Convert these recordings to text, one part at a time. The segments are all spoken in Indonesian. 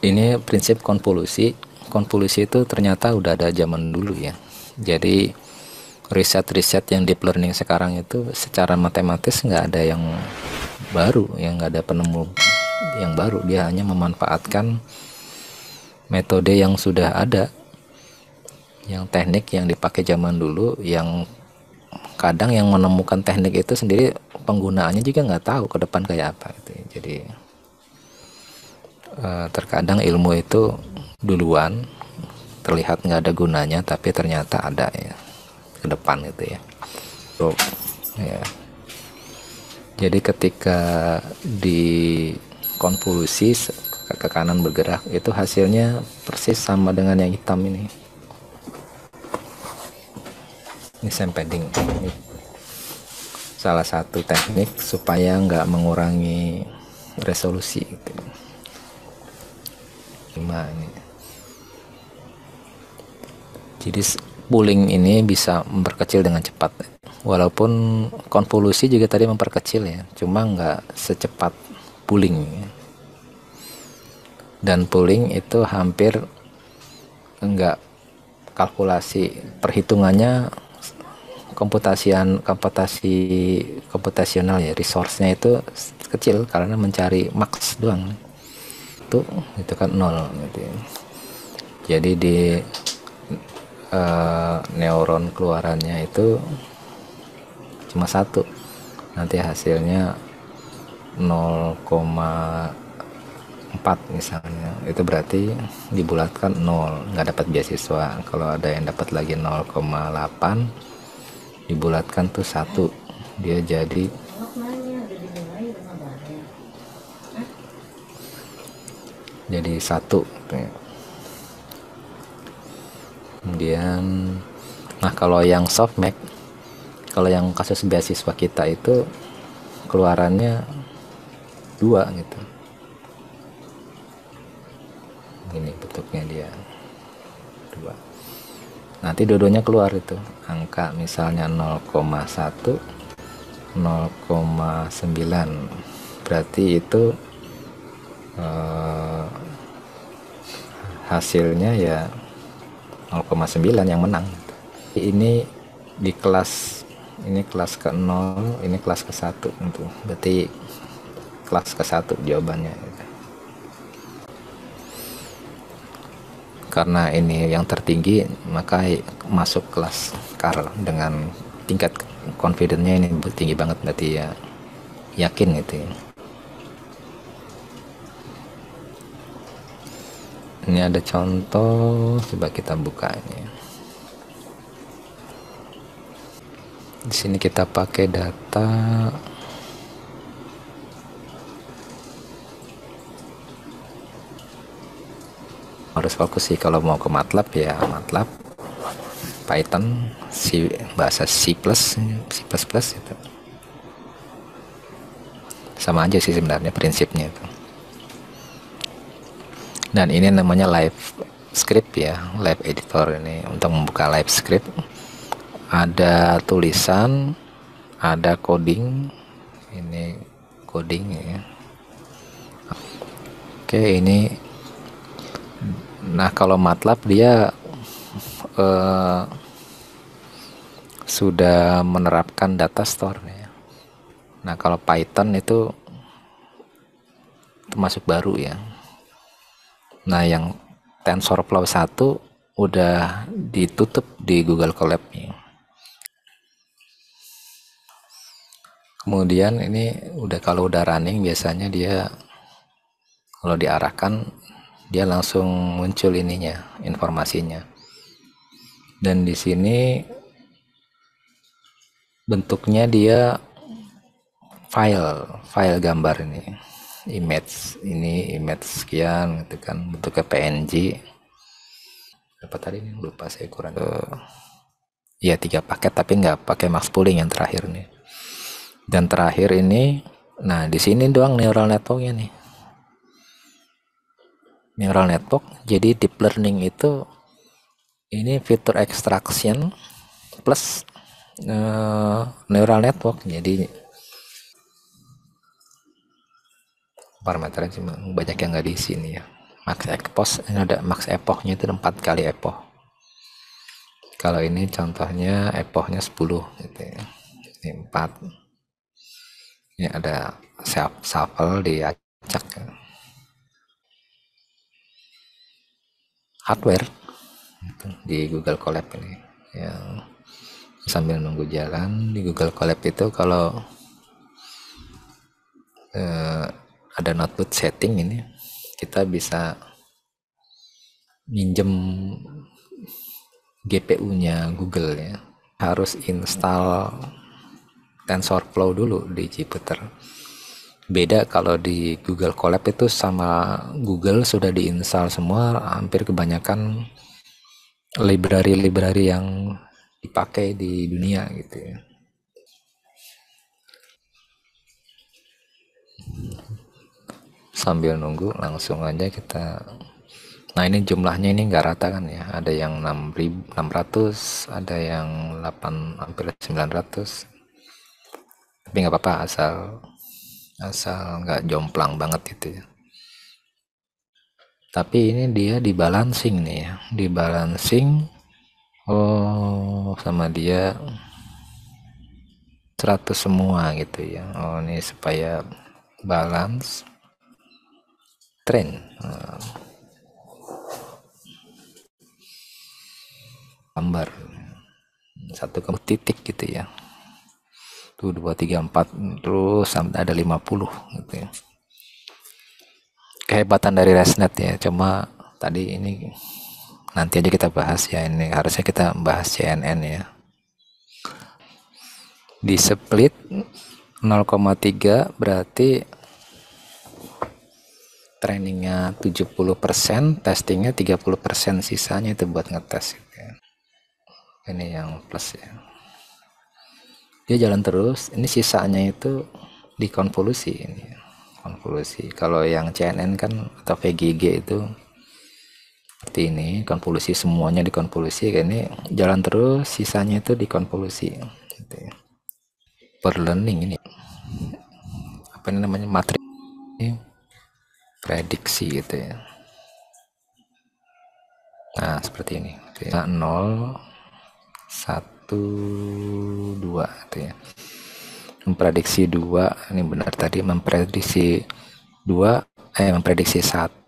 Ini prinsip konvolusi. Konvolusi itu ternyata udah ada zaman dulu ya. Jadi riset-riset yang deep learning sekarang itu secara matematis nggak ada yang baru, yang nggak ada penemu yang baru. Dia hanya memanfaatkan metode yang sudah ada, yang teknik yang dipakai zaman dulu, yang kadang yang menemukan teknik itu sendiri penggunaannya juga nggak tahu ke depan kayak apa gitu. Jadi terkadang ilmu itu duluan terlihat nggak ada gunanya tapi ternyata ada ya ke depan gitu ya. So, ya. Jadi ketika di konvolusi ke kanan bergerak itu hasilnya persis sama dengan yang hitam ini. Ini same padding. Ini salah satu teknik supaya nggak mengurangi resolusi gitu. Ini. Jadi pooling ini bisa memperkecil dengan cepat. Walaupun konvolusi juga tadi memperkecil ya, cuma nggak secepat pooling. Dan pooling itu hampir nggak kalkulasi perhitungannya komputasional ya, resource-nya itu kecil karena mencari max doang. Itu kan 0 gitu ya. Jadi di neuron keluarannya itu cuma 1, nanti hasilnya 0,4 misalnya, itu berarti dibulatkan 0, nggak dapat beasiswa. Kalau ada yang dapat lagi 0,8 dibulatkan tuh 1, dia jadi satu. Kemudian nah kalau yang softmax, kalau yang kasus beasiswa kita itu keluarannya 2 gitu. Ini bentuknya dia 2. Nanti dua-duanya keluar itu angka misalnya 0,1, 0,9, berarti itu hasilnya ya 0,9 yang menang. Ini di kelas ini kelas ke-0, ini kelas ke-1 gitu. Berarti kelas ke-1 jawabannya. Karena ini yang tertinggi, maka masuk kelas Karl dengan tingkat confidence-nya ini tinggi banget, berarti ya yakin gitu ya. Ini ada contoh, coba kita buka ini. Di sini kita pakai data harus fokus sih kalau mau ke MATLAB ya MATLAB, Python, bahasa C++ itu sama aja sih sebenarnya prinsipnya itu. Dan ini namanya live script ya, live editor. Ini untuk membuka live script ada tulisan, ada coding. Ini coding ya. Oke, ini nah kalau MATLAB dia sudah menerapkan data store ya. Nah kalau Python itu termasuk baru ya. Nah yang TensorFlow 1 udah ditutup di Google Colab nih. Kemudian ini kalau udah running biasanya dia kalau diarahkan dia langsung muncul ininya, informasinya. Dan di sini bentuknya dia file gambar ini. Image sekian gitu kan, bentuknya PNG. Berapa tadi nih? Lupa saya, kurang. Ya 3 paket tapi nggak pakai max pooling yang terakhir nih. Dan terakhir ini, nah di sini doang neural networknya nih. Neural network, jadi deep learning itu ini fitur extraction plus neural network. Jadi parameternya cuma banyak yang nggak di sini ya, ini ada max epochnya itu 4 kali epoch. Kalau ini contohnya epochnya 10 gitu ya. Ini 4. Ini ada shuffle diacak hardware gitu, di Google Colab ini yang sambil nunggu jalan di Google Colab itu kalau ada notebook setting ini kita bisa minjem GPU-nya Google ya. Harus install TensorFlow dulu di Jupyter. Beda kalau di Google Colab itu sama Google sudah diinstal semua, hampir kebanyakan library-library yang dipakai di dunia gitu ya. Sambil nunggu langsung aja kita. Nah ini jumlahnya ini nggak rata kan ya, ada yang 600, ada yang 8 hampir 900, tapi nggak apa-apa asal nggak jomplang banget gitu ya. Tapi ini dia dibalancing nih ya, dibalancing sama dia 100 semua gitu ya. Ini supaya balance trend. Gambar 1 titik gitu ya. 2, 3, 4 terus sampai ada 50 gitu ya. Kehebatan dari ResNet ya, cuma tadi ini nanti aja kita bahas ya, ini harusnya kita bahas CNN ya. Di split 0,3 berarti trainingnya 70%, testingnya 30%, sisanya itu buat ngetes gitu ya. Ini yang plus ya, dia jalan terus. Ini sisanya itu dikonvolusi ini konvolusi. Kalau yang CNN kan atau VGG itu seperti ini, konvolusi semuanya dikonvolusi. Ini jalan terus, sisanya itu dikonvolusi gitu ya. Per learning ini apa ini namanya, matriks prediksi gitu ya. Nah seperti ini gitu ya. 0 1 2 gitu ya. Memprediksi 2, ini benar tadi, memprediksi 2 memprediksi 1,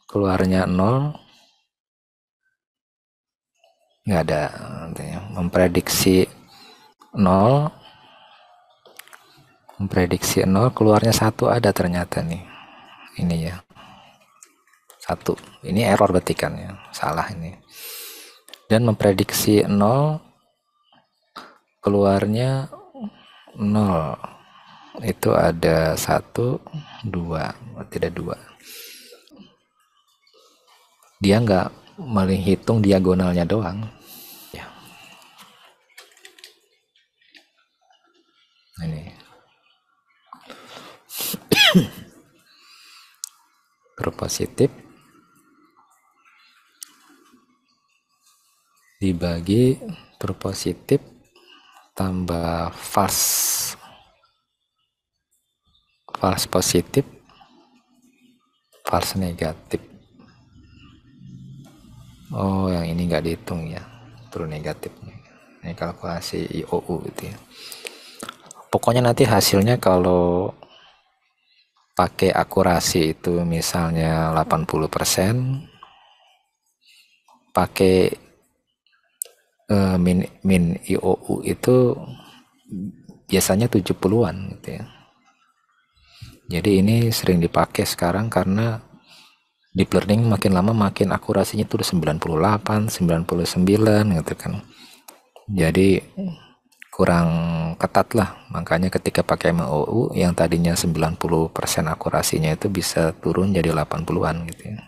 keluarnya 0, nggak ada gitu ya. Memprediksi 0, keluarnya 1, ada ternyata nih, ini ya 1, ini error berarti kan ya, salah ini. Dan memprediksi 0, keluarnya 0, itu ada 1 2, tidak 2. Dia nggak menghitung diagonalnya doang ya. Ini true positif dibagi true positif tambah false positif, false negatif. Yang ini nggak dihitung ya, true negatif. Ini kalkulasi IOU gitu ya. Pokoknya nanti hasilnya kalau pakai akurasi itu misalnya 80%, pakai min IOU itu biasanya 70-an gitu ya. Jadi ini sering dipakai sekarang karena deep learning makin lama makin akurasinya tuh 98, 99 gitu kan. Jadi kurang ketat lah, makanya ketika pakai MOU yang tadinya 90% akurasinya itu bisa turun jadi 80-an gitu ya.